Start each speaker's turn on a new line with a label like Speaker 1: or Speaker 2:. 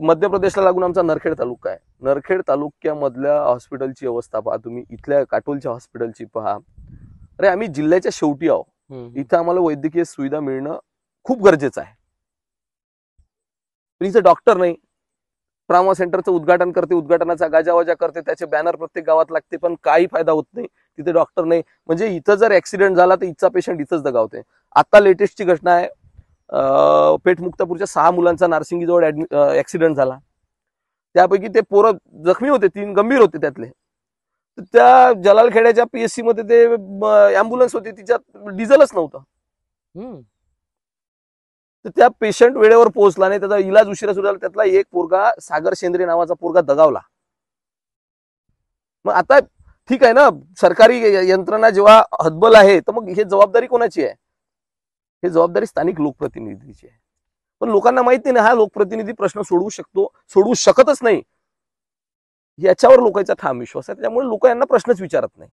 Speaker 1: मध्य प्रदेशला लागून आमचा नरखेड तालुका आहे. नरखेड तालुक्यामधल्या हॉस्पिटलची अवस्था पहा तुम्ही, इथल्या काटोलच्या हॉस्पिटलची पहा. अरे आम्ही जिल्ह्याच्या शेवटी आहोत, इथं आम्हाला वैद्यकीय सुविधा मिळणं खूप गरजेचं आहे. पण इथं डॉक्टर नाही. ट्रॉमा सेंटरचं उद्घाटन करते, उद्घाटनाचा गाजावाजा करते, त्याचे बॅनर प्रत्येक गावात लागते, पण काही फायदा होत नाही. तिथे डॉक्टर नाही. म्हणजे इथं जर ऍक्सिडेंट झाला तर इथचा पेशंट इथंच दगावते. आता लेटेस्टची घटना आहे, पेठ मुक्तापूरच्या 6 मुलांचा नार्सिंगीजवळ ऍक्सिडेंट झाला. त्यापैकी ते पोरं जखमी होते, 3 गंभीर होते त्यातले. त्या जलालखेड्याच्या पीएससी मध्ये ते अँब्युलन्स होती, तिच्यात डिझेलच नव्हतं. तर त्या पेशंट वेळेवर पोहोचला नाही, त्याचा इलाज उशिरा सुरू झाला. त्यातला एक पोरगा, सागर शेंद्रे नावाचा पोरगा दगावला. मग आता ठीक आहे ना, सरकारी यंत्रणा जेव्हा हतबल आहे तर मग हे जबाबदारी कोणाची आहे? हे जबाबदारी स्थानिक लोकप्रतिनिधीची आहे. पण लोकांना माहिती नाही, हा लोकप्रतिनिधी प्रश्न सोडवू शकतच नाही, याच्यावर लोकांचा ठाम विश्वास आहे. त्यामुळे लोक यांना प्रश्नच विचारत नाही.